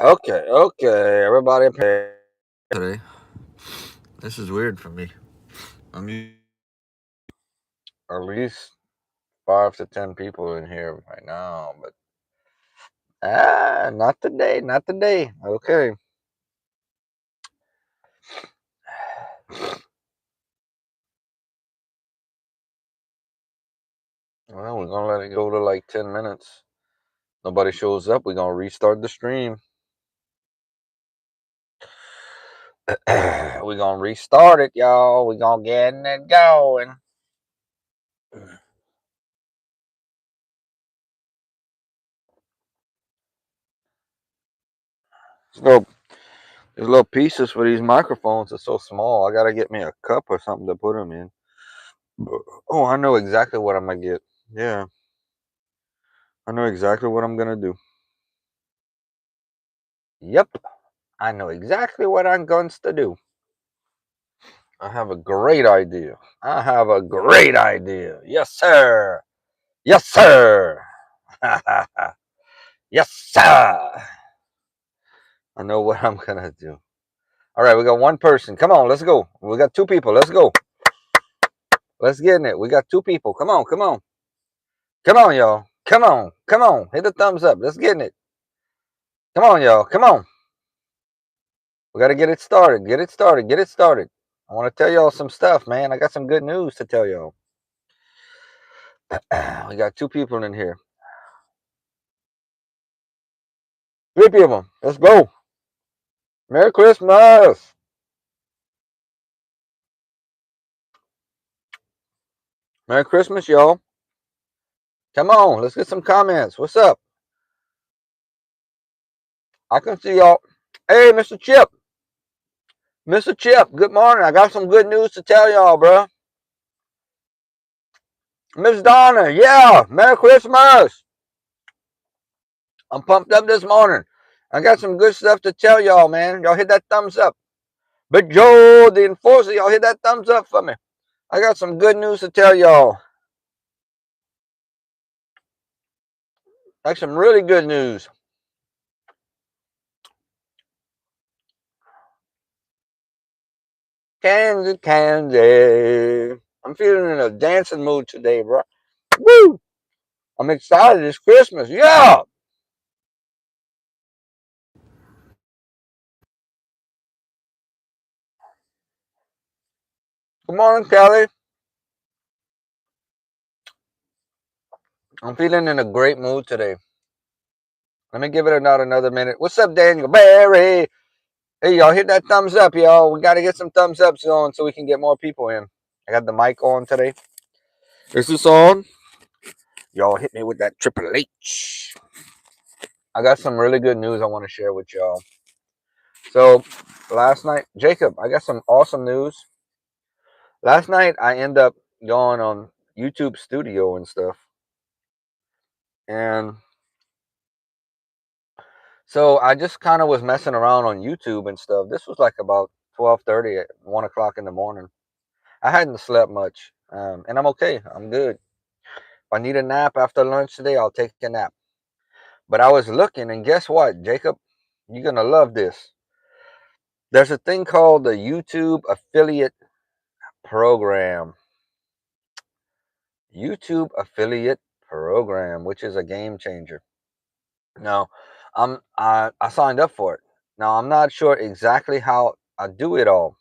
Okay. Everybody pay today. This is weird for me. I'm at least 5 to 10 people in here right now, but not today, not today. Okay. Well, we're gonna let it go to like 10 minutes. Nobody shows up. We're gonna restart the stream. We're gonna restart it, y'all. We're gonna get it going. So these little pieces for these microphones are so small. I gotta get me a cup or something to put them in. Oh, I know exactly what I'm gonna get. Yeah, I know exactly what I'm gonna do. Yep, I know exactly what I'm going to do. I have a great idea. I have a great idea. Yes, sir. Yes, sir. Yes, sir. I know what I'm gonna do. All right, we got one person. Come on, let's go. We got two people. Let's go. Let's get in it. We got two people. Come on, come on. Come on, y'all. Come on. Come on. Hit the thumbs up. Let's get in it. Come on, y'all. Come on. We got to get it started. Get it started. Get it started. I want to tell y'all some stuff, man. I got some good news to tell y'all. We got two people in here. Three people. Let's go. Merry Christmas. Merry Christmas, y'all. Come on. Let's get some comments. What's up? I can see y'all. Hey, Mr. Chip. Mr. Chip, good morning. I got some good news to tell y'all, bro. Miss Donna, yeah. Merry Christmas. I'm pumped up this morning. I got some good stuff to tell y'all, man. Y'all hit that thumbs up. But Joe, the enforcer, y'all hit that thumbs up for me. I got some good news to tell y'all. Like some really good news. Kansas, Kansas. I'm feeling in a dancing mood today, bro. Woo! I'm excited. It's Christmas. Yeah. Good morning, Kelly. I'm feeling in a great mood today. Let me give it another minute. What's up, Daniel Barry? Hey, y'all, hit that thumbs up, y'all. We got to get some thumbs ups on so we can get more people in. I got the mic on today. Is this on? Y'all hit me with that Triple H. I got some really good news I want to share with y'all. So, last night, Jacob, I got some awesome news. Last night, I end up going on YouTube Studio and stuff. And so I just kind of was messing around on YouTube and stuff. This was like about 12:30 at 1 o'clock in the morning. I hadn't slept much, and I'm okay. I'm good. If I need a nap after lunch today, I'll take a nap. But I was looking, and guess what, Jacob? You're going to love this. There's a thing called the YouTube Affiliate Program. YouTube Affiliate Program, which is a game changer. Now, I signed up for it. Now, I'm not sure exactly how I do it all,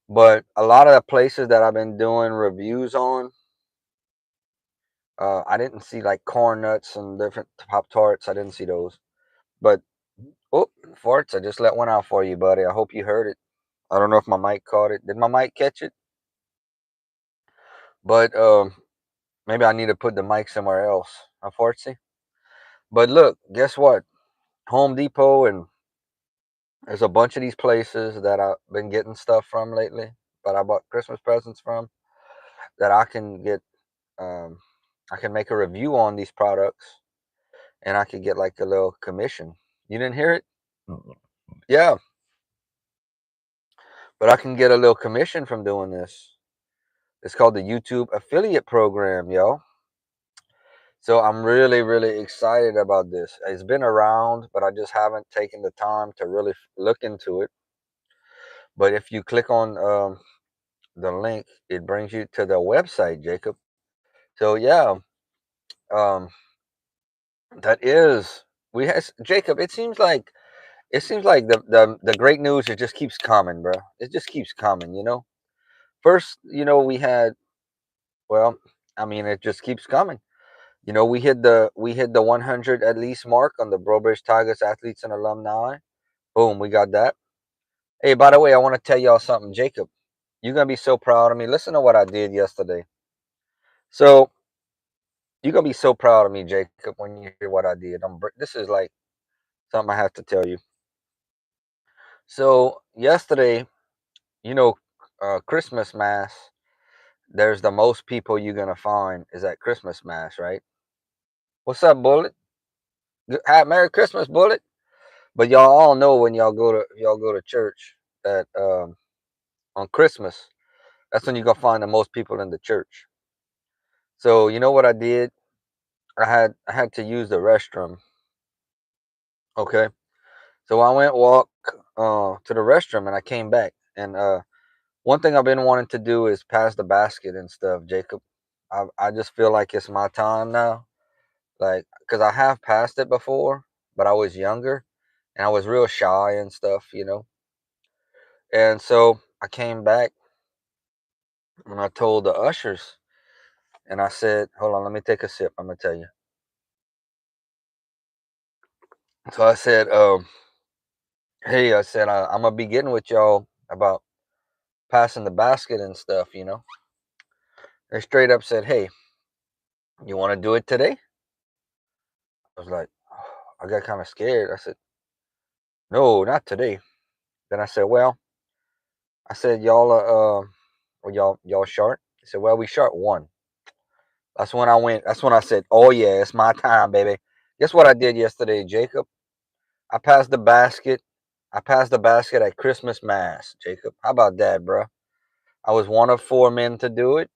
but a lot of the places that I've been doing reviews on, I didn't see like corn nuts and different Pop Tarts. I didn't see those. But oh, farts! I just let one out for you, buddy. I hope you heard it. I don't know if my mic caught it. Did my mic catch it? But maybe I need to put the mic somewhere else. Unfortunately. But look, guess what? Home Depot and there's a bunch of these places that I've been getting stuff from lately. That I bought Christmas presents from. That I can get. Um, I can make a review on these products, and I could get like a little commission. You didn't hear it? Yeah, but I can get a little commission from doing this. It's called the YouTube Affiliate Program, yo. So I'm really, really excited about this. It's been around, but I just haven't taken the time to really look into it. But if you click on the link, it brings you to the website, Jacob. So yeah, um, that is we has Jacob. It seems like the great news, it just keeps coming, bro. It just keeps coming. First, we had, well, I mean, it just keeps coming. We hit the 100 at least mark on the Brobridge Tigers athletes and alumni. Boom, we got that. Hey, by the way, I want to tell y'all something, Jacob. You're gonna be so proud of me. Listen to what I did yesterday. So you're gonna be so proud of me, Jacob, when you hear what I did. This is like something I have to tell you. So yesterday, you know, Christmas mass. There's the most people you're gonna find is at Christmas mass, right? What's up, Bullet? Merry Christmas, Bullet. But y'all all know when y'all go to church that on Christmas, that's when you're gonna find the most people in the church. So you know what I did? I had to use the restroom. Okay. So I went walk to the restroom and I came back. And one thing I've been wanting to do is pass the basket and stuff, Jacob. I just feel like it's my time now. Like, because I have passed it before, but I was younger and I was real shy and stuff. And so I came back and I told the ushers, and I said, hold on, let me take a sip. I'm going to tell you. So I said, hey, I said, I'm going to be getting with y'all about passing the basket and stuff. They straight up said, hey, you want to do it today? I was like, I got kind of scared. I said, no, not today. Then I said, well, I said, y'all or y'all short? He said, well, we short one. That's when I went. That's when I said, oh yeah, it's my time, baby. Guess what I did yesterday, Jacob? I passed the basket. I passed the basket at Christmas Mass, Jacob. How about that, bro? I was one of four men to do it.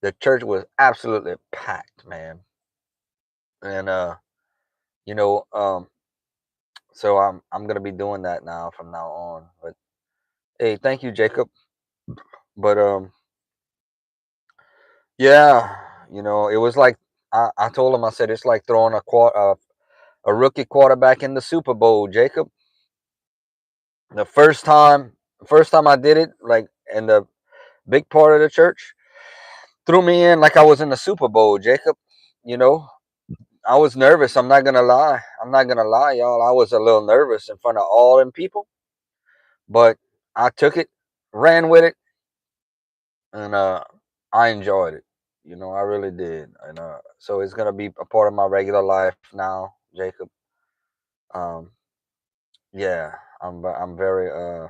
The church was absolutely packed, man. And you know, so I'm gonna be doing that now from now on. But hey, thank you, Jacob. But yeah, it was like I told him. I said it's like throwing a rookie quarterback in the Super Bowl, Jacob. The first time I did it, like in the big part of the church, threw me in like I was in the Super Bowl, Jacob. You know, I was nervous. I'm not gonna lie. I'm not gonna lie, y'all. I was a little nervous in front of all them people, but I took it, ran with it, and I enjoyed it. I really did. And so it's gonna be a part of my regular life now, Jacob. Um, yeah, I'm very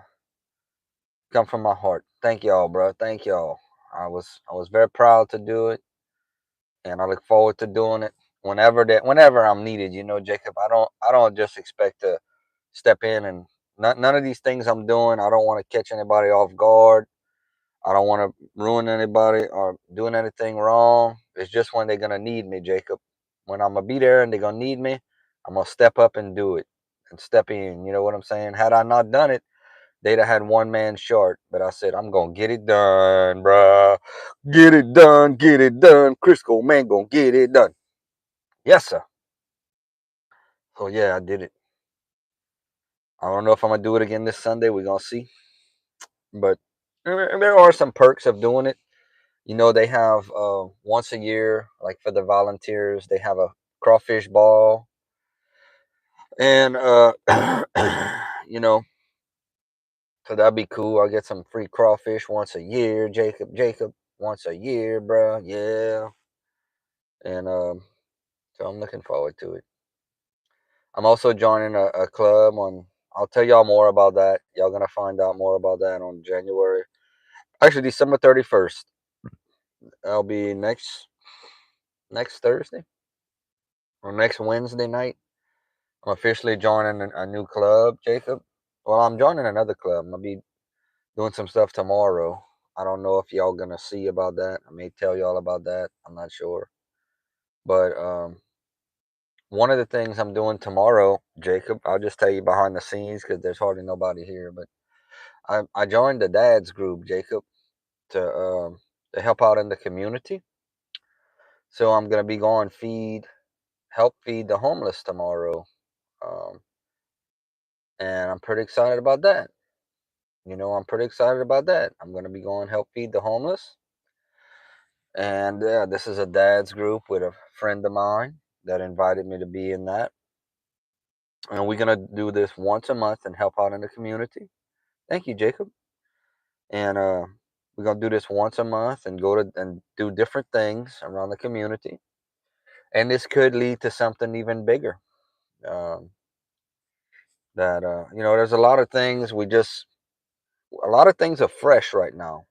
come from my heart. Thank y'all, bro. Thank y'all. I was very proud to do it, and I look forward to doing it whenever I'm needed. Jacob. I don't just expect to step in and none of these things I'm doing. I don't want to catch anybody off guard. I don't want to ruin anybody or doing anything wrong. It's just when they're gonna need me, Jacob. When I'm gonna be there and they're gonna need me, I'm gonna step up and do it and step in. You know what I'm saying? Had I not done it, they'd have had one man short. But I said, I'm gonna get it done, bruh. Get it done. Crisco man gonna get it done. Yes, sir. So yeah, I did it. I don't know if I'm gonna do it again this Sunday. We're gonna see. But there are some perks of doing it. They have once a year, like for the volunteers, they have a crawfish ball, and you know, so that'd be cool. I'll get some free crawfish once a year, Jacob, once a year, bro. Yeah, and so I'm looking forward to it. I'm also joining a club on. I'll tell y'all more about that. Y'all gonna find out more about that on January. Actually, December 31st. That'll be next Thursday or next Wednesday night. I'm officially joining a new club, Jacob. Well, I'm joining another club. I'm gonna be doing some stuff tomorrow. I don't know if y'all gonna see about that. I may tell y'all about that. I'm not sure. But one of the things I'm doing tomorrow, Jacob, I'll just tell you behind the scenes because there's hardly nobody here. But I joined the dads group, Jacob, to help out in the community. So I'm gonna be going help feed the homeless tomorrow, um, and I'm pretty excited about that. I'm pretty excited about that. I'm gonna be going help feed the homeless, and this is a dad's group with a friend of mine that invited me to be in that, and we're gonna do this once a month and help out in the community. Thank you, Jacob. And we're gonna do this once a month and go to and do different things around the community, and this could lead to something even bigger. Um, that there's a lot of things are fresh right now.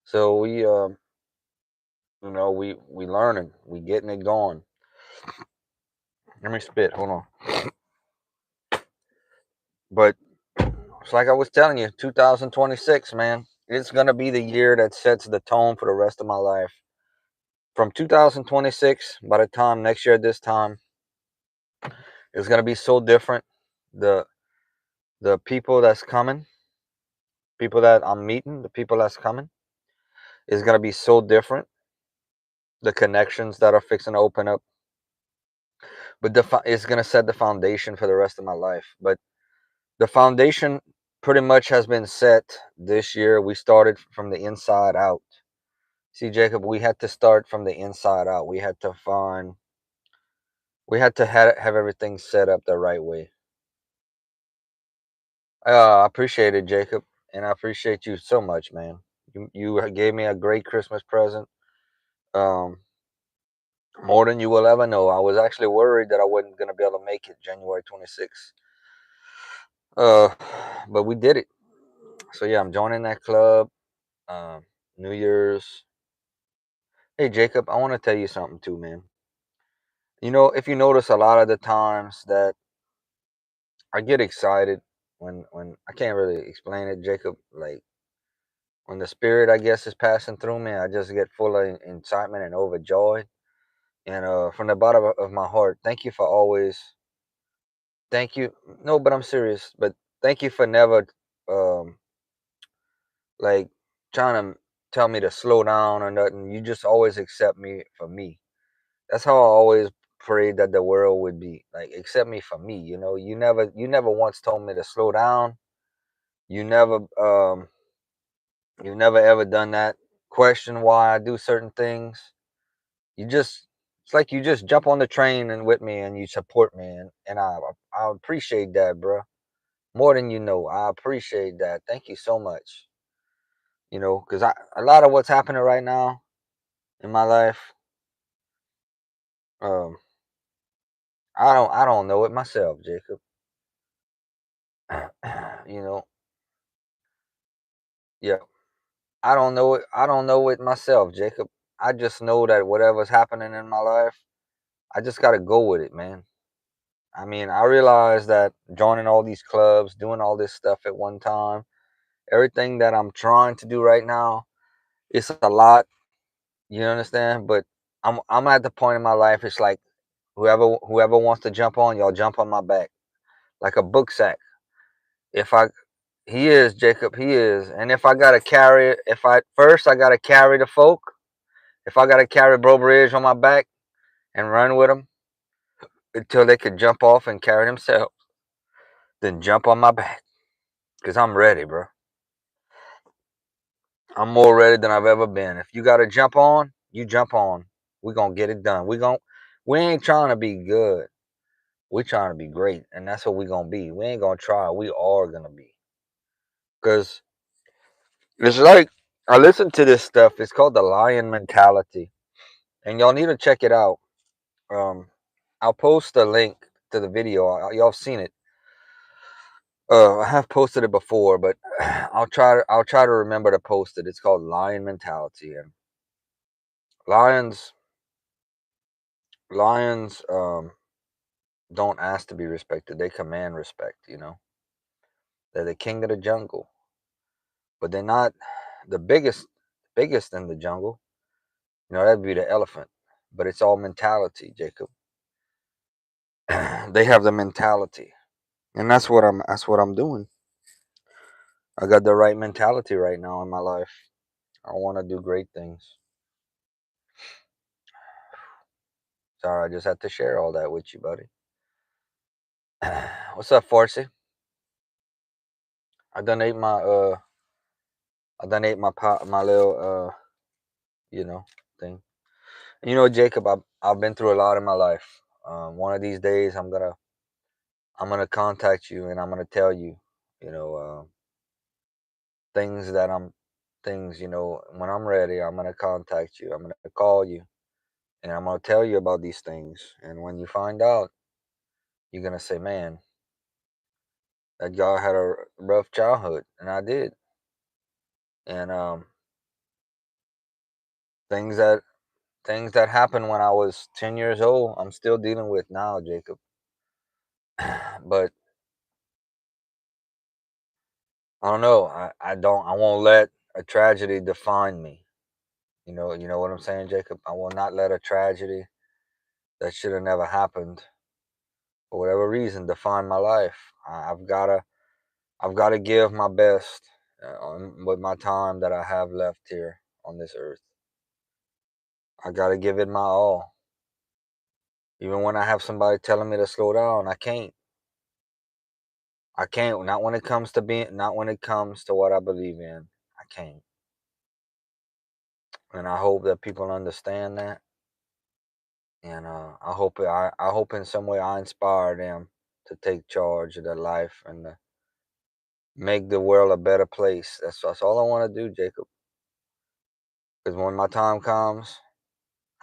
So we learning, we getting it going. Let me spit. Hold on. But it's like I was telling you, 2026, man, it's gonna be the year that sets the tone for the rest of my life. From 2026, by the time next year at this time, it's gonna be so different. The the people that's coming, people that I'm meeting, the people that's coming, is gonna be so different. The connections that are fixing to open up, but it's gonna set the foundation for the rest of my life. But the foundation pretty much has been set this year. We started from the inside out. See, Jacob, we had to start from the inside out. We had to have everything set up the right way. I appreciate it, Jacob, and I appreciate you so much, man. You gave me a great Christmas present. Um, more than you will ever know. I was actually worried that I wasn't gonna be able to make it January 26th. Uh, but we did it. So yeah, I'm joining that club. Um, New Year's. Hey, Jacob, I want to tell you something too, man. If you notice a lot of the times that I get excited when I can't really explain it, Jacob. Like when the spirit, I guess, is passing through me, I just get full of excitement and overjoyed. And from the bottom of my heart, thank you for always. Thank you. No, but I'm serious. But thank you for never, um, like trying to tell me to slow down or nothing. You just always accept me for me. That's how I always prayed that the world would be like accept me for me. You never once told me to slow down. You never um you never ever done that. Question why I do certain things. You just it's like you just jump on the train and with me and you support me and I appreciate that, bro. More than you know. I appreciate that. Thank you so much. Because a lot of what's happening right now in my life, um, I don't know it myself, Jacob. you know, yeah, I don't know it. I don't know it myself, Jacob. I just know that whatever's happening in my life, I just gotta go with it, man. I mean, I realize that joining all these clubs, doing all this stuff at one time, everything that I'm trying to do right now, it's a lot. You understand? But I'm at the point in my life. It's like whoever wants to jump on, y'all jump on my back like a book sack. If I He is Jacob, he is. And if I gotta carry it, if I first I gotta carry the folk, if I gotta carry Bro Bridge on my back and run with them until they could jump off and carry themselves, then jump on my back. Cause I'm ready, bro. I'm more ready than I've ever been. If you gotta jump on, you jump on. We gonna get it done. We ain't trying to be good. We trying to be great, and that's what we gonna be. We ain't gonna try. We are gonna be. Cause it's like I listen to this stuff. It's called the lion mentality, and y'all need to check it out. Um, I'll post a link to the video. Y'all have seen it. I have posted it before, but I'll try to remember to post it. It's called lion mentality, and lions lions don't ask to be respected. They command respect. They're the king of the jungle, but they're not the biggest in the jungle. That'd be the elephant. but it's all mentality, Jacob. They have the mentality, and that's what I'm doing. I got the right mentality right now in my life. I want to do great things. Sorry, I just had to share all that with you, buddy. What's up, Forcy? I done ate my my little you know thing. Jacob, I've been through a lot in my life. One of these days, I'm gonna contact you and I'm gonna tell you, you know, things that I'm things. When I'm ready, I'm gonna contact you. I'm gonna call you and I'm gonna tell you about these things. And when you find out, you're gonna say, "Man, that guy had a rough childhood," and I did. And things that things that happened when I was 10 years old, I'm still dealing with now, Jacob. But I don't know. I won't let a tragedy define me. You know what I'm saying, Jacob? I will not let a tragedy that should have never happened for whatever reason define my life. I've gotta give my best with my time that I have left here on this earth. I gotta give it my all. Even when I have somebody telling me to slow down, I can't. I can't. Not when it comes to not when it comes to what I believe in. I can't. And I hope that people understand that. And I hope in some way I inspire them to take charge of their life and to make the world a better place. That's all I want to do, Jacob. Because when my time comes,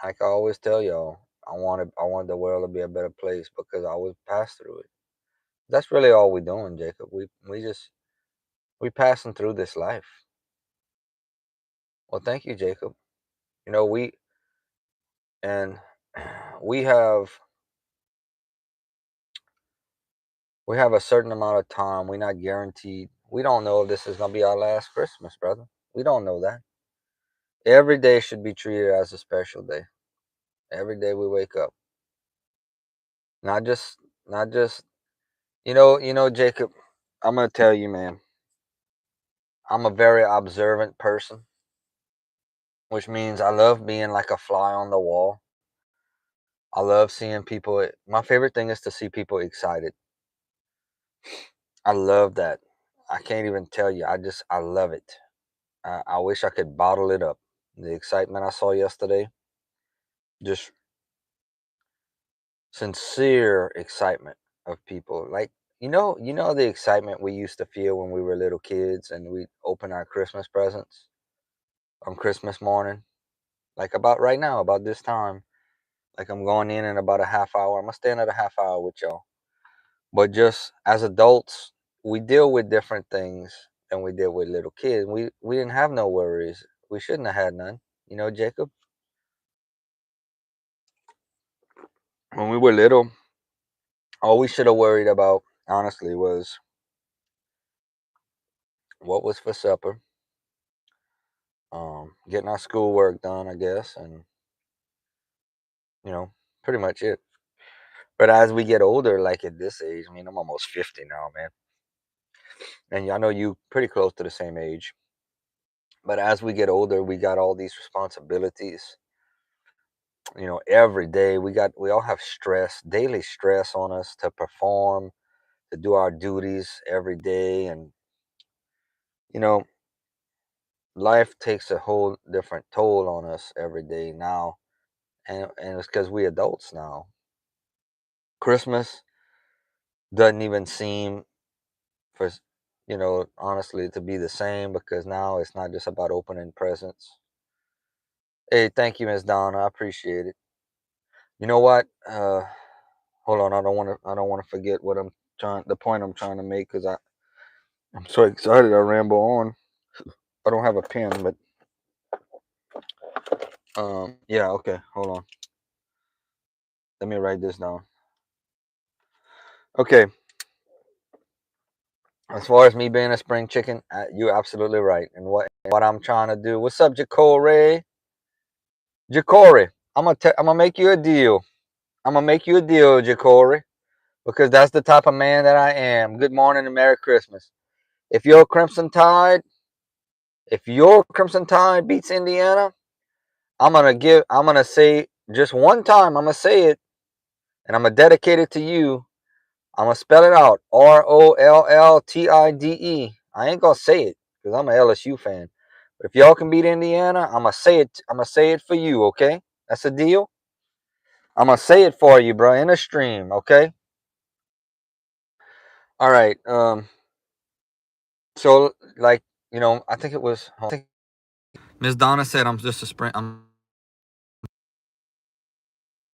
like I always tell y'all, I want the world to be a better place because I was passed through it. That's really all we're doing, Jacob. We passing through this life. Well, thank you, Jacob. You know we and we have we have a certain amount of time. We're not guaranteed. We don't know if this is gonna be our last Christmas, brother. We don't know that. Every day should be treated as a special day. Every day we wake up. Not just Jacob, I'm gonna tell you, man, I'm a very observant person, which means I love being like a fly on the wall. I love seeing people. My favorite thing is to see people excited. I love that. I can't even tell you. I love it. I wish I could bottle it up. The excitement I saw yesterday, just sincere excitement of people. Like the excitement we used to feel when we were little kids and we open our Christmas presents on Christmas morning. Like about right now, about this time. Like I'm going in about a half hour. I'm gonna stay another half hour with y'all. But just as adults, we deal with different things than we did with little kids. We didn't have no worries. We shouldn't have had none. Jacob. When we were little, all we should have worried about, honestly, was what was for supper, getting our schoolwork done, I guess, and you know, pretty much it. But as we get older, like at this age, I mean, I'm almost 50 now, man, and I know you pretty close to the same age. But as we get older, we got all these responsibilities. Every day we all have stress, daily stress on us to perform, to do our duties every day, and you know, life takes a whole different toll on us every day now, and it's because we adults now. Christmas doesn't even seem for honestly to be the same because now it's not just about opening presents. Hey, thank you, Miss Donna. I appreciate it. You know what? Hold on. I don't want to forget what the point I'm trying to make because I'm so excited. I ramble on. I don't have a pen, but yeah. Okay, hold on. Let me write this down. Okay. As far as me being a spring chicken, you're absolutely right. And what I'm trying to do. What's up, Jacory? Jacory. I'm gonna make you a deal. I'm gonna make you a deal, Jacory, because that's the type of man that I am. Good morning and Merry Christmas. If your Crimson Tide, if your Crimson Tide beats Indiana, I'm gonna say just one time. I'm gonna say it, and I'm gonna dedicate it to you. I'm gonna spell it out. Rolltide. I ain't gonna say it because I'm an LSU fan. But if y'all can beat Indiana, I'm gonna say it. I'm gonna say it for you. Okay, that's a deal. I'm gonna say it for you, bro, in a stream. Okay. All right. So like I think it was. Miss Donna said I'm just a spring. I'm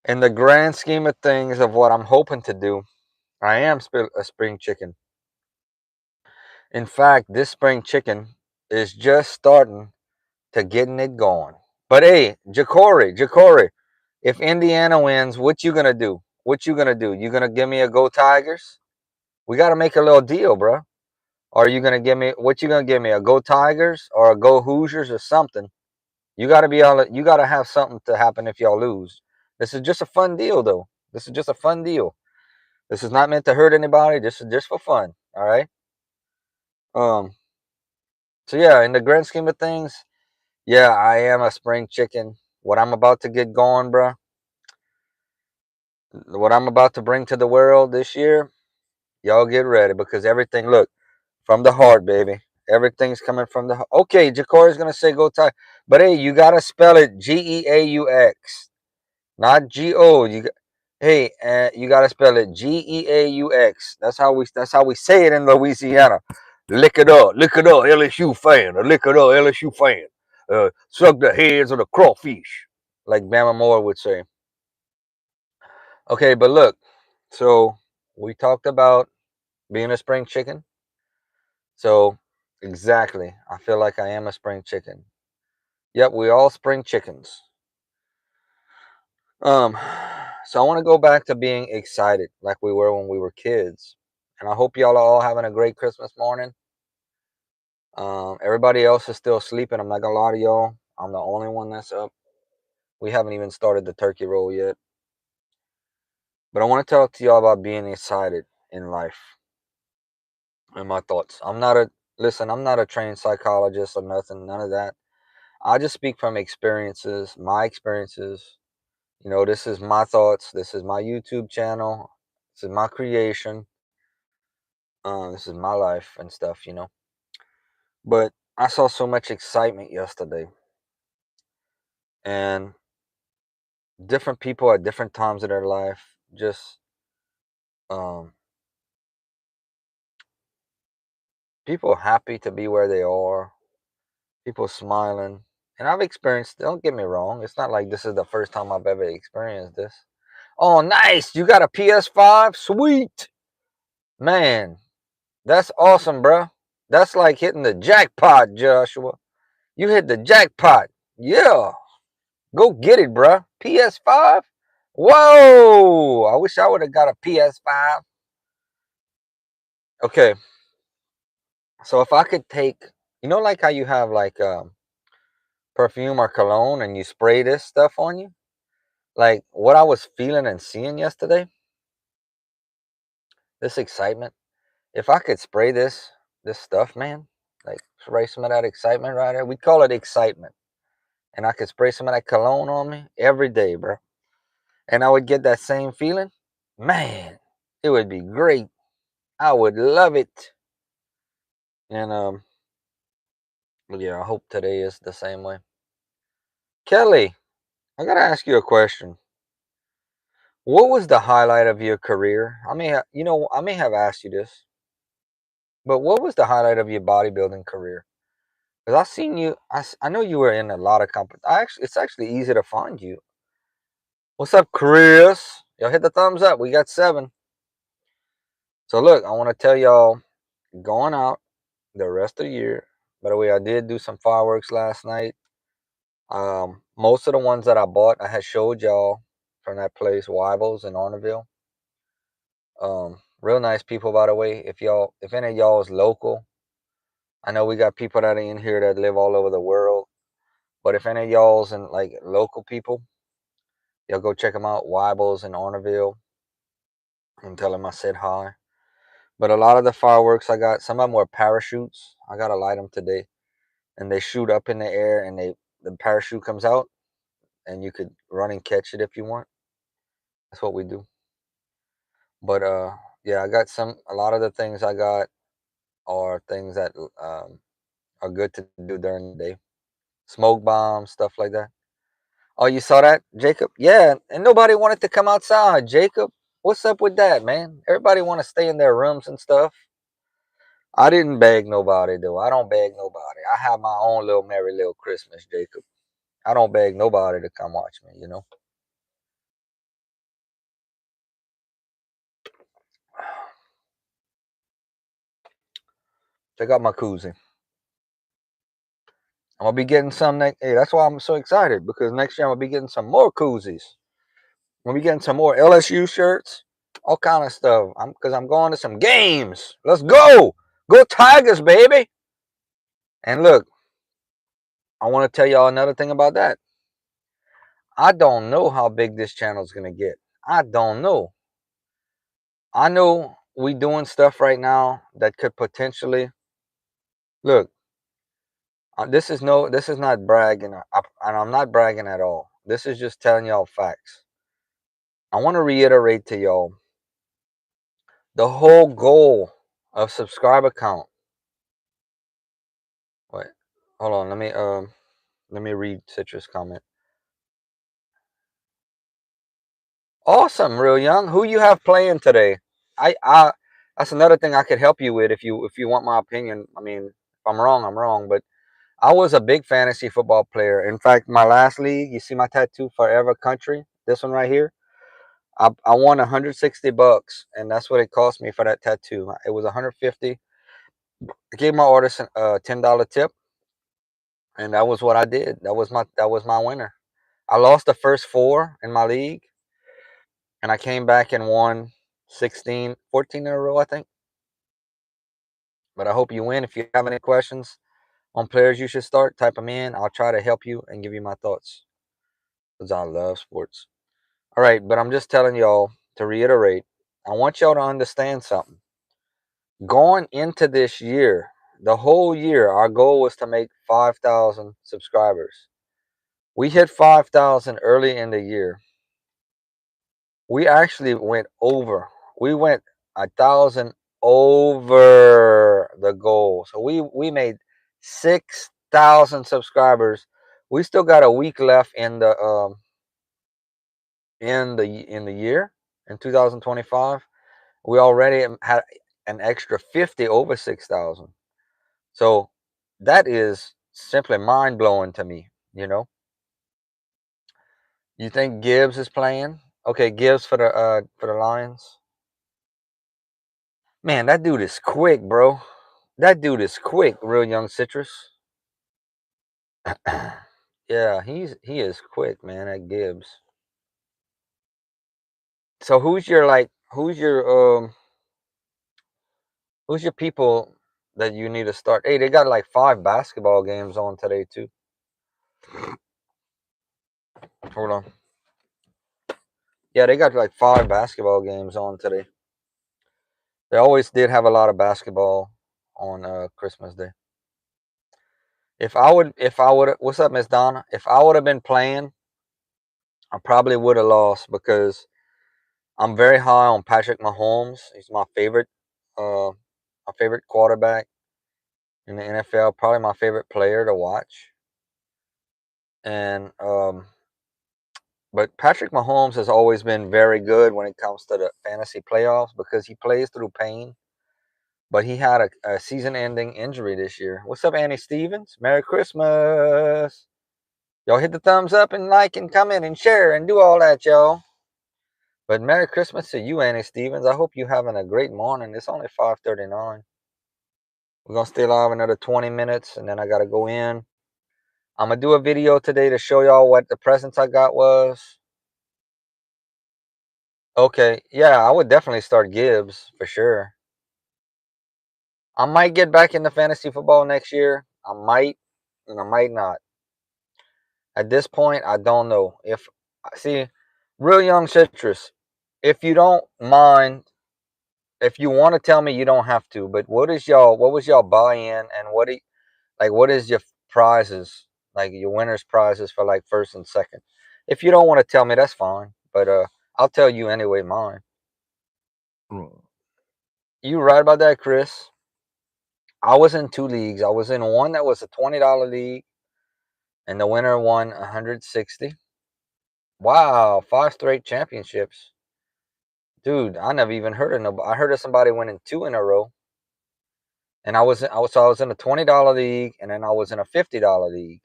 in the grand scheme of things of what I'm hoping to do. I am a spring chicken. In fact, this spring chicken is just starting to getting it going. But hey, Jacory, if Indiana wins, what you gonna do? What you gonna do? You gonna give me a go Tigers? We gotta make a little deal, bro. Or are you gonna give me what you gonna give me? A go Tigers or a go Hoosiers or something? You gotta be all. You gotta have something to happen if y'all lose. This is just a fun deal, though. This is just a fun deal. This is not meant to hurt anybody. This is just for fun. All right. Um. So yeah, in the grand scheme of things, yeah, I am a spring chicken. What I'm about to get going, bro. What I'm about to bring to the world this year, y'all get ready because everything, look, from the heart, baby. Everything's coming from the heart. Okay, Jacory's gonna say go tie, but hey, you gotta spell it Geaux, not Go. Hey, you gotta spell it Geaux. That's how we say it in Louisiana. Lick it up, LSU fan. Lick it up, LSU fan. Suck the heads of the crawfish, like Bama Moore would say. Okay, but look, so we talked about being a spring chicken. So exactly, I feel like I am a spring chicken. Yep, we all spring chickens. Um, so I want to go back to being excited like we were when we were kids. And I hope y'all are all having a great Christmas morning. Everybody else is still sleeping. I'm not gonna lie to y'all. I'm the only one that's up. We haven't even started the turkey roll yet. But I want to talk to y'all about being excited in life and my thoughts. I'm not a trained psychologist or nothing, none of that. I just speak from experiences, my experiences. This is my thoughts. This is my YouTube channel. This is my creation. This is my life and stuff. But I saw so much excitement yesterday, and different people at different times of their life, just um, people happy to be where they are, people smiling. And I've experienced, don't get me wrong, it's not like this is the first time I've ever experienced this. Oh, nice. You got a PS5? Sweet. Man, that's awesome, bro. That's like hitting the jackpot, Joshua. You hit the jackpot. Yeah. Go get it, bro. PS5? Whoa. I wish I would have got a PS5. Okay. So if I could take, like how you have like perfume or cologne and you spray this stuff on you? Like what I was feeling and seeing yesterday, this excitement. If I could spray this stuff, man, like spray some of that excitement right there. We call it excitement. And I could spray some of that cologne on me every day, bro. And I would get that same feeling. Man, it would be great. I would love it. And yeah, I hope today is the same way. Kelly, I gotta ask you a question. What was the highlight of your career? I may have asked you this, but what was the highlight of your bodybuilding career? Because I seen you. I know you were in a lot of companies. It's actually easy to find you. What's up, Chris? Y'all hit the thumbs up. We got 7. So look, I want to tell y'all, going out the rest of the year. By the way, I did do some fireworks last night. Most of the ones that I bought, I had showed y'all from that place, Wibbles in Orneville. Real nice people, by the way. If any of y'all is local, I know we got people that are in here that live all over the world. But if any of y'all's and like local people, Y'all go check them out. Wibbles in Ornerville. And tell them I said hi. But a lot of the fireworks I got, some of them were parachutes. I gotta light them today, and they shoot up in the air, and the parachute comes out, and you could run and catch it if you want. That's what we do. But yeah, I got a lot of the things I got are things that are good to do during the day. Smoke bombs, stuff like that. Oh, you saw that, Jacob? Yeah, and nobody wanted to come outside, Jacob. What's up with that, man? Everybody want to stay in their rooms and stuff. I didn't beg nobody, though. I don't beg nobody. I have my own little merry little Christmas, Jacob. I don't beg nobody to come watch me, you know? Check out my koozie. I'm going to be getting some next. Hey, that's why I'm so excited, because next year I'm going to be getting some more koozies. I'm going to be getting some more LSU shirts, all kind of stuff. Because I'm going to some games. Let's go. Go Tigers, baby. And look, I want to tell y'all another thing about that. I don't know how big this channel is going to get. I don't know. I know we doing stuff right now that could potentially look. This is not bragging, and I'm not bragging at all. This is just telling y'all facts. I want to reiterate to y'all the whole goal of subscriber count. Wait, hold on. Let me read Citrus comment. Awesome, real young. Who you have playing today? I that's another thing I could help you with if you want my opinion. I mean, if I'm wrong, I'm wrong, but I was a big fantasy football player. In fact, my last league, you see my tattoo, Forever Country, this one right here. I won $160, and that's what it cost me for that tattoo. It was $150. I gave my artist a $10 tip, and that was what I did. That was my winner. I lost the first 4 in my league, and I came back and won 14 in a row, I think. But I hope you win. If you have any questions on players you should start, type them in. I'll try to help you and give you my thoughts, because I love sports. All right, but I'm just telling y'all to reiterate. I want y'all to understand something. Going into this year, the whole year, our goal was to make 5,000 subscribers. We hit 5,000 early in the year. We actually went over. We went 1,000 over the goal. So we made 6,000 subscribers. We still got a week left in the year in 2025. We already had an extra 50 over 6,000. So that is simply mind blowing to me, you know. You think Gibbs is playing? Okay, Gibbs for the Lions. Man, that dude is quick, bro. That dude is quick, real young Citrus. Yeah, he is quick, man, that Gibbs. So who's your people that you need to start? Hey, they got like 5 basketball games on today too. Hold on. Yeah, they got like 5 basketball games on today. They always did have a lot of basketball on Christmas Day. If I would, what's up, Miss Donna? If I would have been playing, I probably would have lost, because I'm very high on Patrick Mahomes. He's my favorite quarterback in the NFL. Probably my favorite player to watch. And but Patrick Mahomes has always been very good when it comes to the fantasy playoffs, because he plays through pain. But he had a season-ending injury this year. What's up, Annie Stevens? Merry Christmas. Y'all hit the thumbs up and like and comment and share and do all that, y'all. But Merry Christmas to you, Annie Stevens. I hope you're having a great morning. It's only 5:39. We're going to stay live another 20 minutes, and then I got to go in. I'm going to do a video today to show y'all what the presents I got was. Okay, yeah, I would definitely start Gibbs for sure. I might get back into fantasy football next year. I might, and I might not. At this point, I don't know. See, Real Young Citrus. If you don't mind, if you want to tell me, you don't have to. But what was y'all buy in, and what is your prizes, like your winners prizes for like first and second? If you don't want to tell me, that's fine. But I'll tell you anyway. Mine. Mm. You right about that, Chris. I was in two leagues. I was in one that was a $20 league, and the winner won 160. Wow, five straight championships, dude. I never even heard of nobody. I heard of somebody winning two in a row, and I was in a $20 league, and then I was in a $50 league.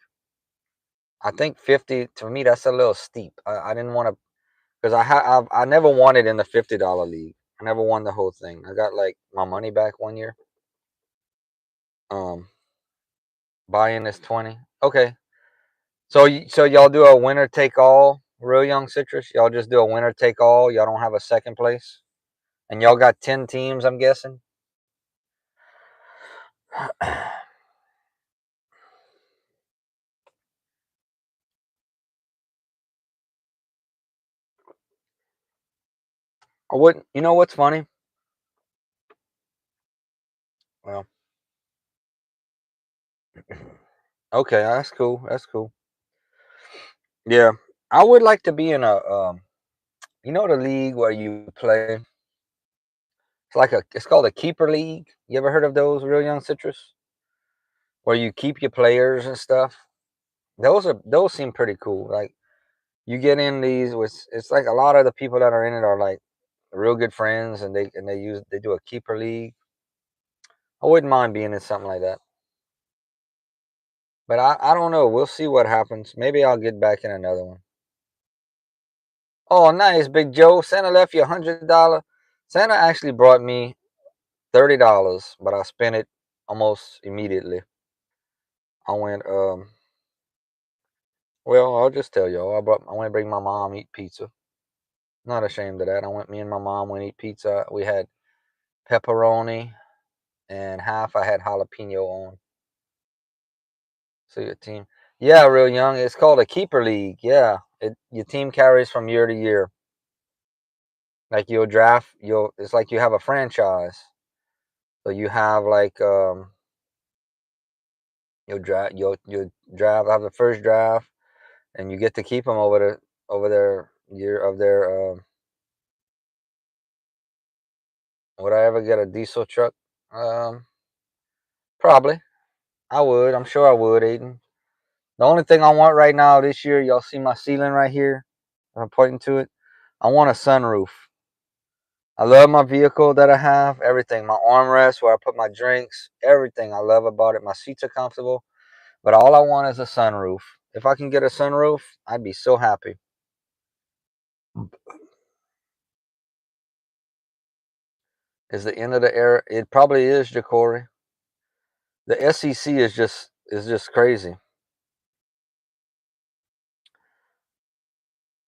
I think 50 to me that's a little steep. I didn't want to because I never won it in the $50 league. I never won the whole thing. I got like my money back one year. Um, buy-in is 20. Okay. So y'all do a winner take all, Real Young Citrus? Y'all just do a winner take all. Y'all don't have a second place, and y'all got 10 teams, I'm guessing. I wouldn't. You know what's funny? Well, okay, that's cool. That's cool. Yeah, I would like to be in a the league where you play. It's called a keeper league. You ever heard of those, Real Young Citrus? Where you keep your players and stuff. Those seem pretty cool. Like you get in these with it's like a lot of the people that are in it are like real good friends, and they do a keeper league. I wouldn't mind being in something like that. But I don't know. We'll see what happens. Maybe I'll get back in another one. Oh, nice, Big Joe. Santa left you $100. Santa actually brought me $30, but I spent it almost immediately. I went well, I'll just tell y'all. I went to bring my mom eat pizza. Not ashamed of that. Me and my mom went eat pizza. We had pepperoni and half I had jalapeno on. So your team, yeah, Real Young. It's called a keeper league. Yeah, your team carries from year to year. Like you'll draft, you'll. It's like you have a franchise. So you have like you'll draft have the first draft, and you get to keep them over their year of their. Would I ever get a diesel truck? Um, Probably. I would. I'm sure I would, Aiden. The only thing I want right now this year, y'all see my ceiling right here? I'm pointing to it. I want a sunroof. I love my vehicle that I have. Everything. My armrest, where I put my drinks, everything I love about it. My seats are comfortable. But all I want is a sunroof. If I can get a sunroof, I'd be so happy. Is the end of the era? It probably is, Jacory. The SEC is just crazy.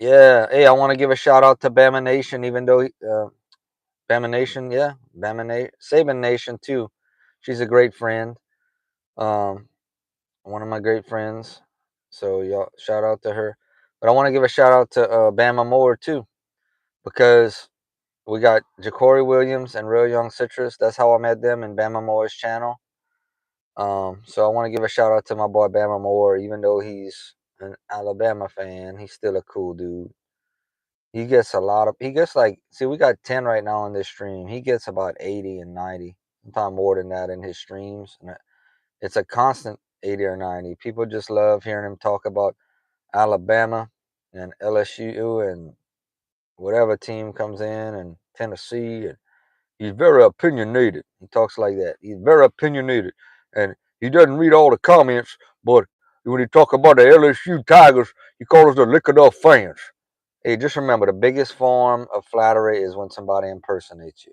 Yeah. Hey, I want to give a shout out to Bama Nation, even though Bama Nation, yeah, Saban Nation too. She's a great friend. Um, one of my great friends. So y'all shout out to her. But I want to give a shout out to Bama Moore too, because we got Jacory Williams and Real Young Citrus. That's how I met them in Bama Moore's channel. So I want to give a shout out to my boy Bama Moore, even though he's an Alabama fan, he's still a cool dude. He gets like, see, we got 10 right now on this stream. He gets about 80 and 90, sometimes more than that in his streams. And it's a constant 80 or 90. People just love hearing him talk about Alabama and LSU and whatever team comes in, and Tennessee. And he's very opinionated. He talks like that. He's very opinionated. And he doesn't read all the comments, but when he talk about the LSU Tigers, he calls us the lick it up fans. Hey, just remember, the biggest form of flattery is when somebody impersonates you.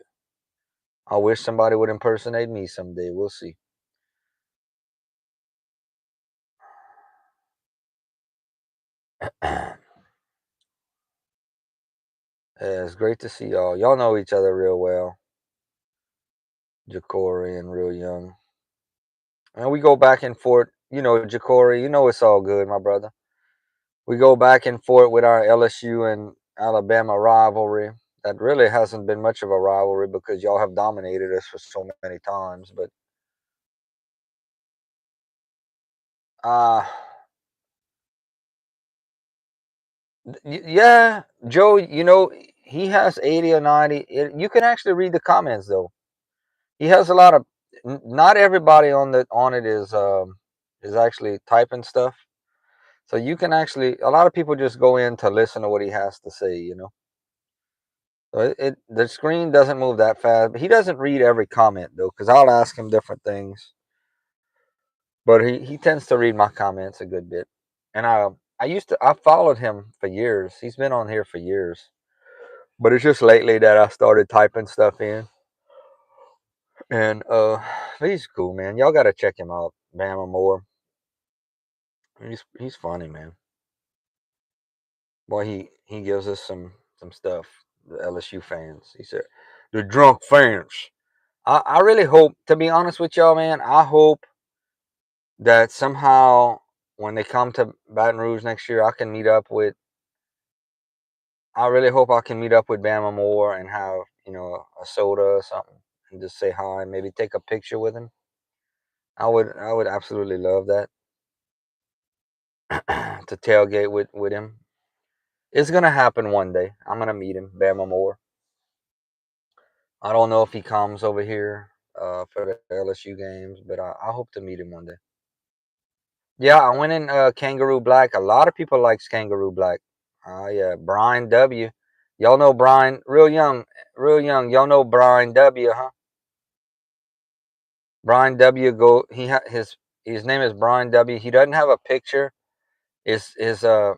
I wish somebody would impersonate me someday. We'll see. Yeah, it's great to see y'all. Y'all know each other real well, Jacory and Real Young. And we go back and forth. Jacory, it's all good, my brother. We go back and forth with our LSU and Alabama rivalry. That really hasn't been much of a rivalry because y'all have dominated us for so many times. But uh yeah, Joe, he has 80 or 90. You can actually read the comments though. He has a lot of. Not everybody on it is actually typing stuff. So you can actually, a lot of people just go in to listen to what he has to say. So the screen doesn't move that fast, but he doesn't read every comment though, because I'll ask him different things. But he tends to read my comments a good bit. And I followed him for years. He's been on here for years. But it's just lately that I started typing stuff in. And he's cool, man. Y'all gotta check him out, Bama Moore. He's funny, man. Boy, he gives us some stuff. The LSU fans. He said, the drunk fans. I really hope, to be honest with y'all, man. I hope that somehow when they come to Baton Rouge next year, I can meet up with. I really hope I can meet up with Bama Moore and have a soda or something and just say hi, and maybe take a picture with him. I would absolutely love that. To tailgate with him. It's gonna happen one day. I'm gonna meet him, Bama Moore. I don't know if he comes over here for the LSU games, but I hope to meet him one day. Yeah, I went in Kangaroo Black. A lot of people likes Kangaroo Black. Yeah, Brian W. Y'all know Brian, real young, real young. Y'all know Brian W. Huh? Brian W. Go. His name is Brian W. He doesn't have a picture. Is and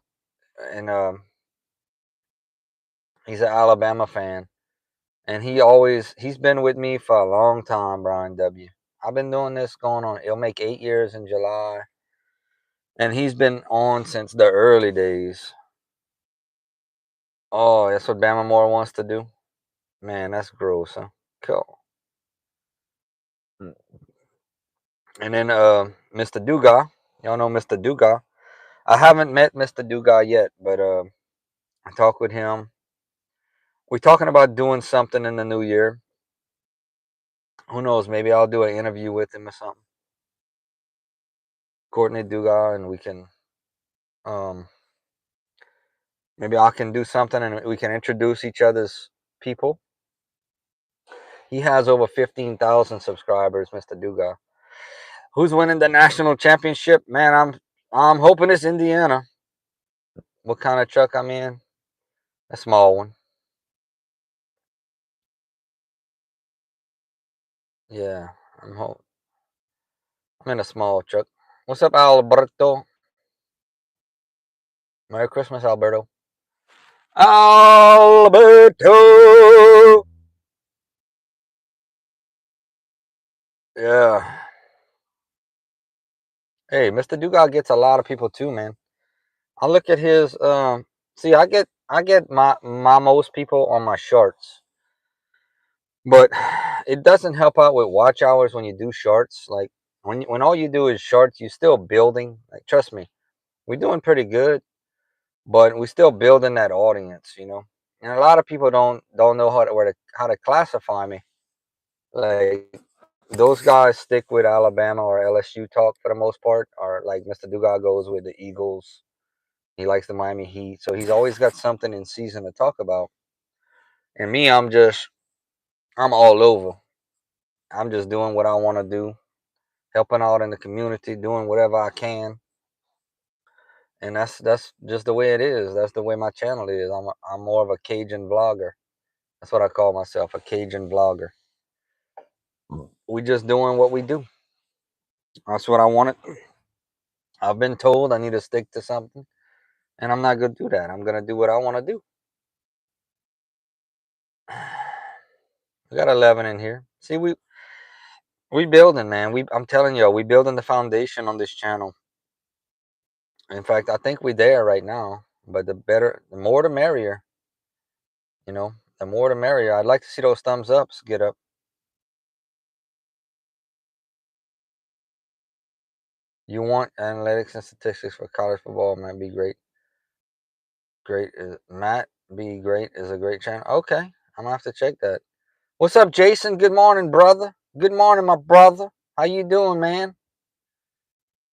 he's an Alabama fan. And he's been with me for a long time, Brian W. I've been doing this going on. It'll make 8 years in July, and he's been on since the early days. Oh, that's what Bama Moore wants to do. Man, that's gross, huh? Cool. And then Mr. Duga, y'all know Mr. Duga. I haven't met Mr. Duga yet, but I talked with him. We're talking about doing something in the new year. Who knows? Maybe I'll do an interview with him or something. Courtney Duga, and we can um, maybe I can do something and we can introduce each other's people. He has over 15,000 subscribers, Mr. Duga. Who's winning the national championship? Man, I'm hoping it's Indiana. What kind of truck I'm in? A small one. Yeah, I'm in a small truck. What's up, Alberto? Merry Christmas, Alberto. Alberto. Yeah. Hey, Mr. Dugas gets a lot of people too, man. I look at his see I get my most people on my shorts. But it doesn't help out with watch hours when you do shorts. Like when all you do is shorts, you're still building. Like trust me, we're doing pretty good, but we're still building that audience. And a lot of people don't know how to classify me. Like those guys stick with Alabama or LSU talk for the most part, or like Mr. Dugas goes with the Eagles. He likes the Miami Heat, so he's always got something in season to talk about. And me, I'm all over. I'm just doing what I want to do, helping out in the community, doing whatever I can, and that's just the way it is. That's the way my channel is. I'm more of a Cajun vlogger. That's what I call myself, a Cajun vlogger. We just doing what we do. That's what I wanted. I've been told I need to stick to something, and I'm not gonna do that. I'm gonna do what I want to do. We got 11 in here. See, we building, man. I'm telling you, we building the foundation on this channel. In fact, I think we're there right now. But the more the merrier. The more the merrier. I'd like to see those thumbs ups get up. You want analytics and statistics for college football? Might be great. Great. Matt Be Great is a great channel. Okay, I'm gonna have to check that. What's up, Jason? Good morning, brother. Good morning, my brother. How you doing, man?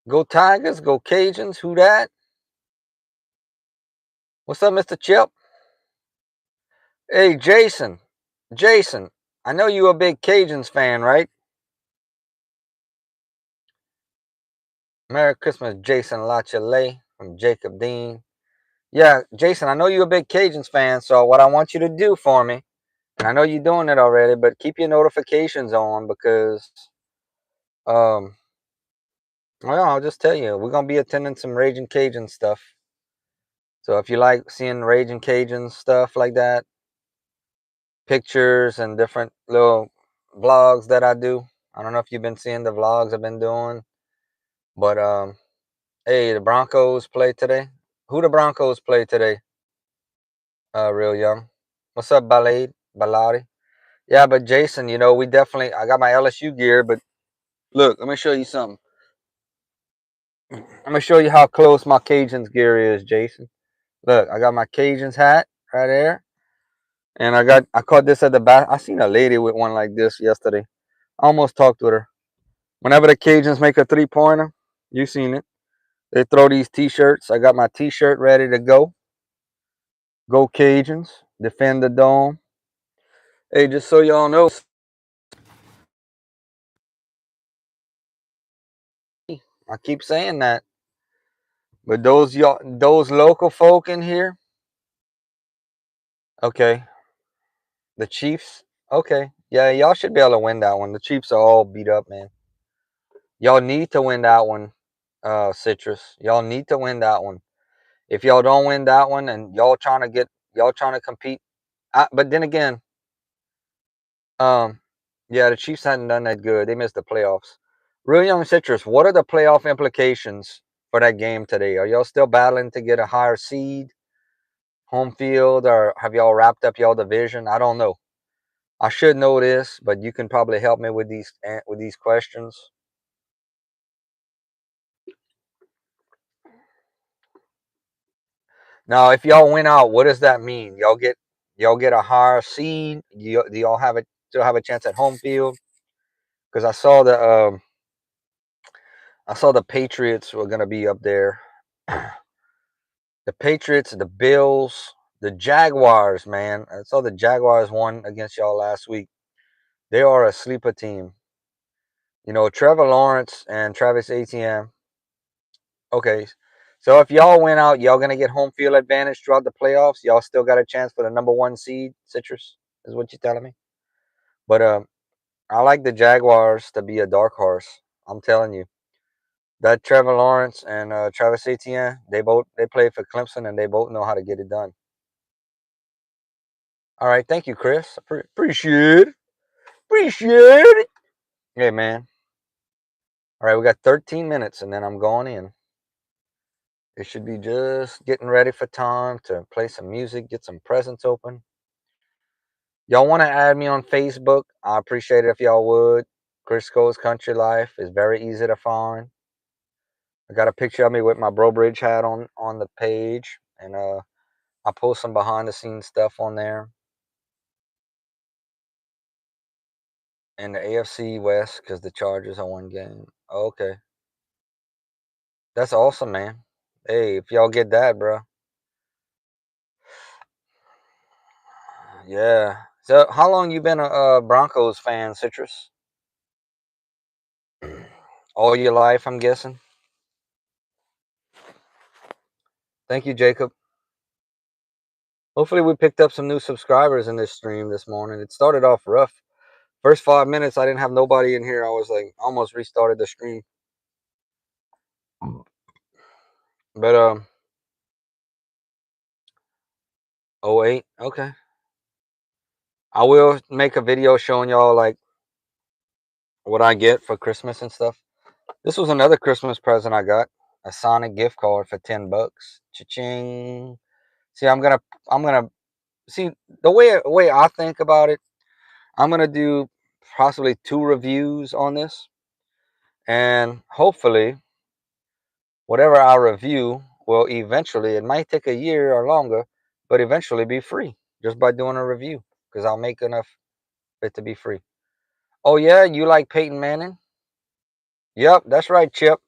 Go Tigers, go Cajuns. Who that? What's up, Mr. Chip? Hey, Jason. Jason, I know you a big Cajuns fan, right? Merry Christmas, Jason Lachele from Jacob Dean. Yeah, Jason, I know you're a big Cajuns fan, so what I want you to do for me, and I know you're doing it already, but keep your notifications on because, um, well, I'll just tell you, we're gonna be attending some Raging Cajun stuff. So if you like seeing Raging Cajun stuff like that, pictures and different little vlogs that I do. I don't know if you've been seeing the vlogs I've been doing, but hey, the Broncos play today. Who the Broncos play today? Real young. What's up, Baladi? Yeah, but Jason, we definitely. I got my LSU gear, but look, let me show you something. I'm gonna show you how close my Cajuns gear is, Jason. Look, I got my Cajuns hat right there, and I caught this at the back. I seen a lady with one like this yesterday. I almost talked with her. Whenever the Cajuns make a 3-pointer, you seen it. They throw these T-shirts. I got my T-shirt ready to go. Go Cajuns! Defend the dome. Hey, just so y'all know, I keep saying that, but those local folk in here, okay, the Chiefs, okay, yeah, y'all should be able to win that one. The Chiefs are all beat up, man. Y'all need to win that one, Citrus. Y'all need to win that one. If y'all don't win that one, and y'all trying to compete, but then again, um, yeah, the Chiefs hadn't done that good. They missed the playoffs. Real Young Citrus, what are the playoff implications for that game today? Are y'all still battling to get a higher seed, home field, or have y'all wrapped up y'all division? I don't know. I should know this, but you can probably help me with these questions. Now, if y'all win out, what does that mean? Y'all get a higher seed. Do y'all still have a chance at home field? Because I saw the Patriots were gonna be up there. The Patriots, the Bills, the Jaguars, man. I saw the Jaguars won against y'all last week. They are a sleeper team. Trevor Lawrence and Travis Etienne. Okay. So if y'all win out, y'all gonna get home field advantage throughout the playoffs. Y'all still got a chance for the number 1 seed, Citrus, is what you're telling me. But I like the Jaguars to be a dark horse. I'm telling you. That Trevor Lawrence and Travis Etienne, they played for Clemson and they both know how to get it done. All right, thank you, Chris. Appreciate it. Appreciate it. Hey, man. All right, we got 13 minutes and then I'm going in. It should be just getting ready for time to play some music, get some presents open. Y'all want to add me on Facebook? I appreciate it if y'all would. Crisco's Country Life is very easy to find. I got a picture of me with my Bro Bridge hat on the page, and I post some behind the scenes stuff on there. And the AFC West because the Chargers are 1 game. Okay, that's awesome, man. Hey, if y'all get that, bro. Yeah. So, how long you been a Broncos fan, Citrus? All your life, I'm guessing. Thank you, Jacob. Hopefully, we picked up some new subscribers in this stream this morning. It started off rough. First 5 minutes, I didn't have nobody in here. I was like, almost restarted the stream. But 08, okay. I will make a video showing y'all like what I get for Christmas and stuff. This was another Christmas present I got. A Sonic gift card for $10. Cha-ching. See, I'm gonna see the way I think about it. I'm gonna do possibly 2 reviews on this, and hopefully, whatever I review will eventually. It might take a year or longer, but eventually be free just by doing a review because I'll make enough of it to be free. Oh yeah, you like Peyton Manning? Yep, that's right, Chip.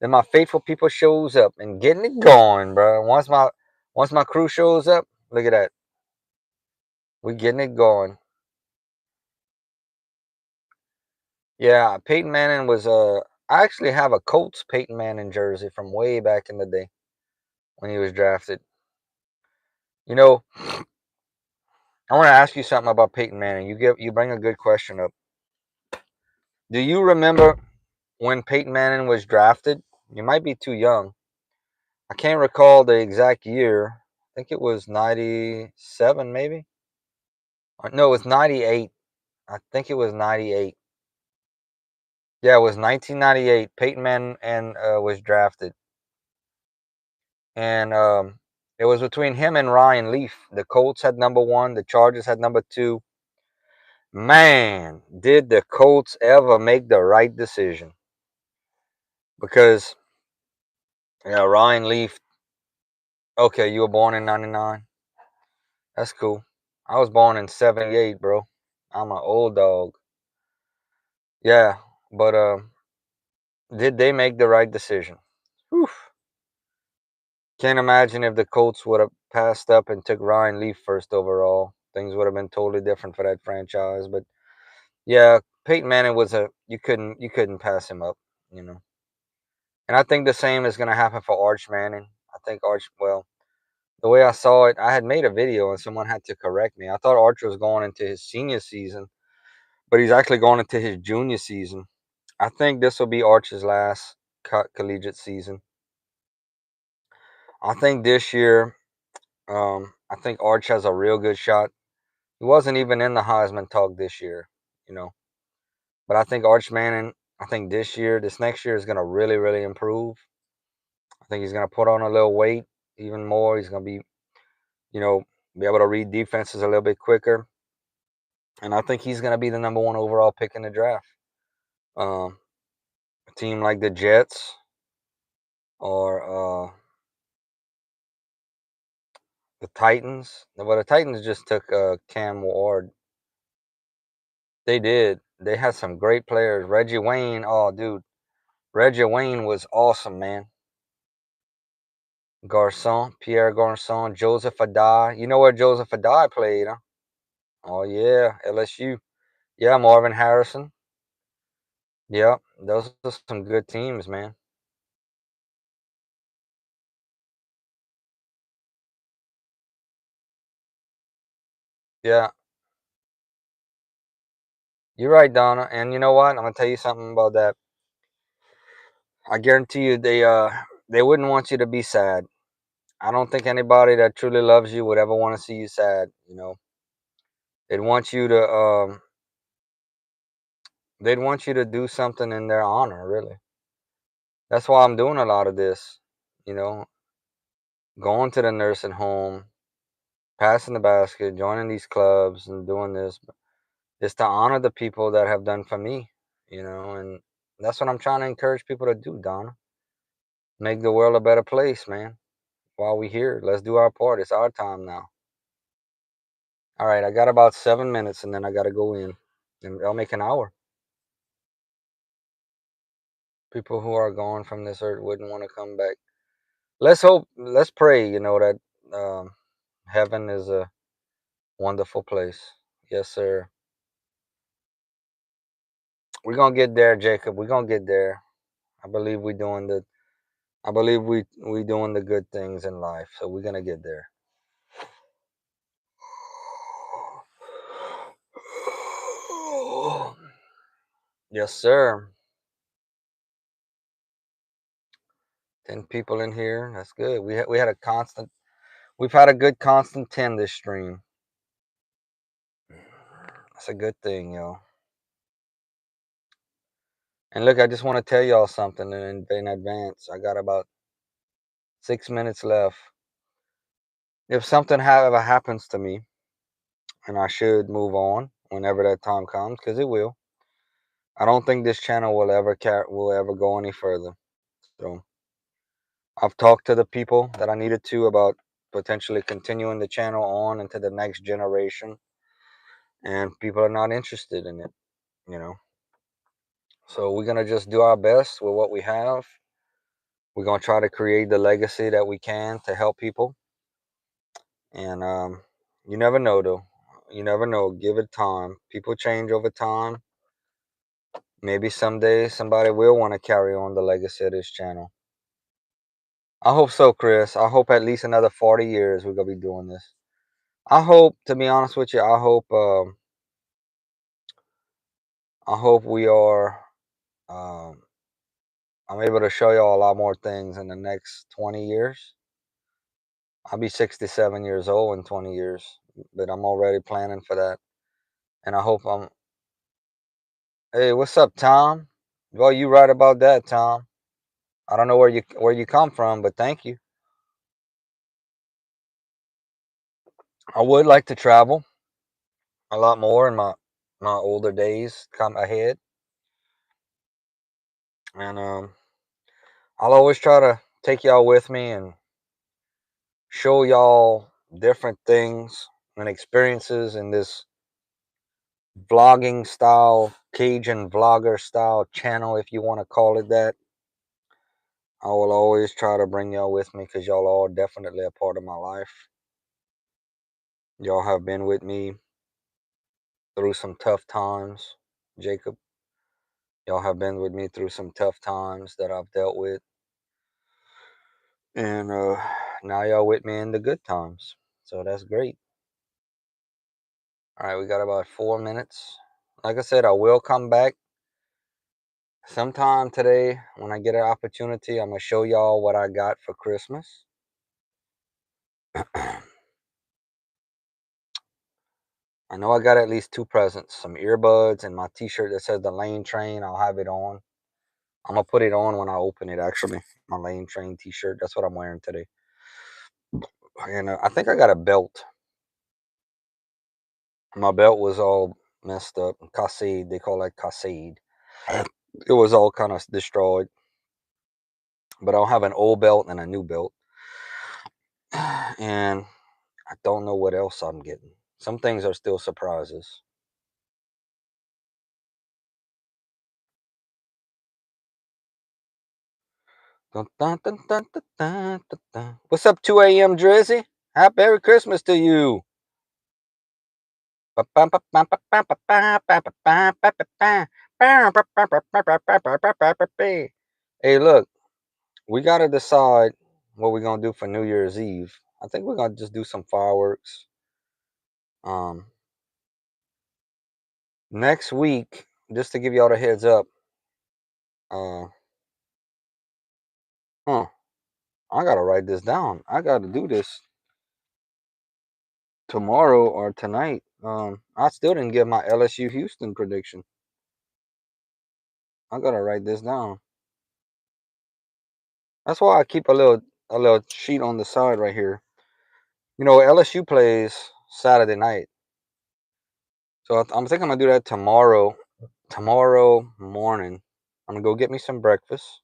Then my faithful people shows up and getting it going, bro. Once my crew shows up, look at that. We getting it going. Yeah, Peyton Manning was I actually have a Colts Peyton Manning jersey from way back in the day when he was drafted. You know, I want to ask you something about Peyton Manning. You bring a good question up. Do you remember when Peyton Manning was drafted? You might be too young. I can't recall the exact year. I think it was 97 maybe. No, it was 98. I think it was 98. Yeah, it was 1998. Peyton Manning was drafted. And it was between him and Ryan Leaf. The Colts had number 1, the Chargers had number 2. Man, did the Colts ever make the right decision? Because Ryan Leaf. Okay, you were born in 99. That's cool. I was born in 78, bro. I'm an old dog. Yeah, but did they make the right decision? Whew. Can't imagine if the Colts would have passed up and took Ryan Leaf first overall. Things would have been totally different for that franchise. But yeah, Peyton Manning was you couldn't pass him up, you know. And I think the same is gonna happen for Arch Manning. I think the way I saw it, I had made a video and someone had to correct me. I thought Arch was going into his senior season, but he's actually going into his junior season. I think this will be Arch's last collegiate season. I think this year, I think Arch has a real good shot. He wasn't even in the Heisman talk this year, you know. But I think Arch Manning, I think this next year is going to really, really improve. I think he's going to put on a little weight even more. He's going to you know, be able to read defenses a little bit quicker. And I think he's going to be the number 1 overall pick in the draft. Um, a team like the Jets or the Titans. Well, the Titans just took Cam Ward. They did. They had some great players. Reggie Wayne. Oh, dude. Reggie Wayne was awesome, man. Garcon, Pierre Garcon, Joseph Adai. You know where Joseph Adai played, huh? Oh, yeah. LSU. Yeah, Marvin Harrison. Yep. Those are some good teams, man. Yeah. You're right, Donna. And you know what? I'm going to tell you something about that. I guarantee you they wouldn't want you to be sad. I don't think anybody that truly loves you would ever want to see you sad, you know. They'd want you to they'd want you to do something in their honor, really. That's why I'm doing a lot of this, you know, going to the nursing home, passing the basket, joining these clubs and doing this. It's to honor the people that have done for me, you know, and that's what I'm trying to encourage people to do, Donna. Make the world a better place, man. While we here, let's do our part. It's our time now. All right, I got about 7 minutes and then I got to go in. And I'll make an hour. People who are gone from this earth wouldn't want to come back. Let's hope, let's pray, you know, that heaven is a wonderful place. Yes, sir. We're gonna get there, Jacob. We're gonna get there. I believe we doing the good things in life. So we're gonna get there. Yes, sir. 10 people in here. That's good. We had a constant. We've had a good constant 10 this stream. That's a good thing, yo. And look, I just want to tell y'all something in advance. I got about 6 minutes left. If something ever happens to me, and I should move on whenever that time comes, because it will. I don't think this channel will ever go any further. So I've talked to the people that I needed to about potentially continuing the channel on into the next generation, and people are not interested in it, you know. So we're gonna just do our best with what we have. We're gonna try to create the legacy that we can to help people. And you never know, though. You never know. Give it time. People change over time. Maybe someday somebody will want to carry on the legacy of this channel. I hope so, Chris. I hope at least another 40 years we're gonna be doing this. I hope, to be honest with you, I hope we are. Um, I'm able to show y'all a lot more things in the next 20 years. I'll be 67 years old in 20 years, but I'm already planning for that. And I hope I'm. Hey, what's up, Tom? Well, you right about that, Tom. I don't know where you come from, but thank you. I would like to travel a lot more in my older days come ahead, and I'll always try to take y'all with me and show y'all different things and experiences in this vlogging style, Cajun vlogger style channel, if you want to call it that. I will always try to bring y'all with me because y'all are definitely a part of my life. Y'all have been with me through some tough times, Jacob. Y'all have been with me through some tough times that I've dealt with. And now y'all with me in the good times. So that's great. All right, we got about 4 minutes. Like I said, I will come back sometime today when I get an opportunity. I'm going to show y'all what I got for Christmas. I know I got at least 2 presents, some earbuds and my t-shirt that says the Lane Train. I'll have it on. I'm going to put it on when I open it, actually. My Lane Train t-shirt. That's what I'm wearing today. And I think I got a belt. My belt was all messed up. Cascade, they call that cascade. It was all kind of destroyed. But I'll have an old belt and a new belt. And I don't know what else I'm getting. Some things are still surprises. Dun, dun, dun, dun, dun, dun, dun, dun. What's up, 2 a.m. Drizzy? Happy Merry Christmas to you. Hey, look, we got to decide what we're going to do for New Year's Eve. I think we're going to just do some fireworks. Next week, just to give y'all the heads up, I gotta write this down. I gotta do this tomorrow or tonight. I still didn't give my LSU Houston prediction. I gotta write this down. That's why I keep a little sheet on the side right here. You know, LSU plays Saturday night, so I'm thinking I'm gonna do that tomorrow. Tomorrow morning, I'm gonna go get me some breakfast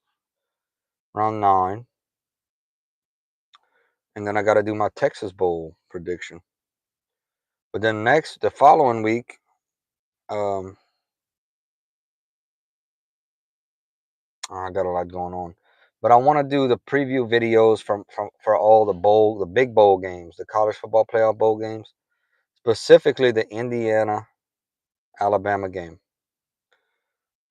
around 9, and then I gotta do my Texas Bowl prediction. But then the following week, I got a lot going on, but I want to do the preview videos for all the big bowl games, the college football playoff bowl games, specifically the Indiana Alabama game.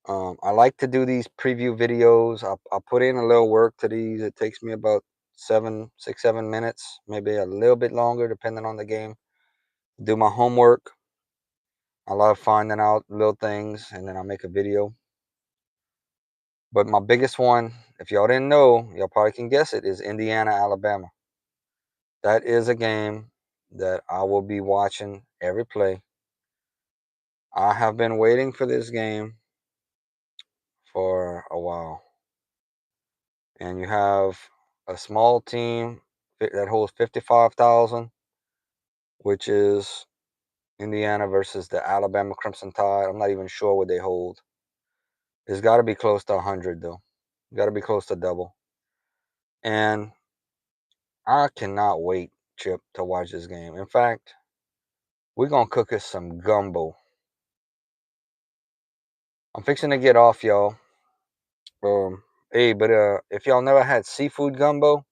I like to do these preview videos. I put in a little work to these. It takes me about 7 minutes, maybe a little bit longer, depending on the game. Do my homework. I love finding out little things, and then I'll make a video. But my biggest one, if y'all didn't know, y'all probably can guess it, is Indiana, Alabama. That is a game that I will be watching every play. I have been waiting for this game for a while. And you have a small team that holds 55,000, which is Indiana versus the Alabama Crimson Tide. I'm not even sure what they hold. It's got to be close to 100, though. Got to be close to double. And I cannot wait chip to watch this game. In fact, we're going to cook us some gumbo. I'm fixing to get off, y'all. Hey, but if y'all never had seafood gumbo,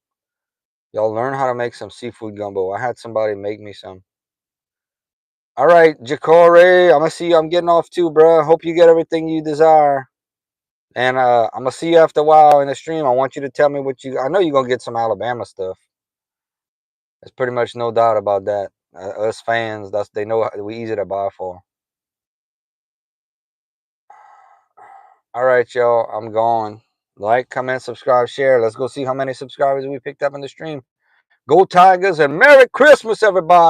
y'all learn how to make some seafood gumbo. I had somebody make me some. All right, Jacore, I'm going to see you. I'm getting off too, bro. Hope you get everything you desire. And I'm going to see you after a while in the stream. I want you to tell me what you... I know you're going to get some Alabama stuff. There's pretty much no doubt about that. Us fans, they know we easy to buy for. All right, y'all. I'm gone. Like, comment, subscribe, share. Let's go see how many subscribers we picked up in the stream. Go Tigers and Merry Christmas, everybody.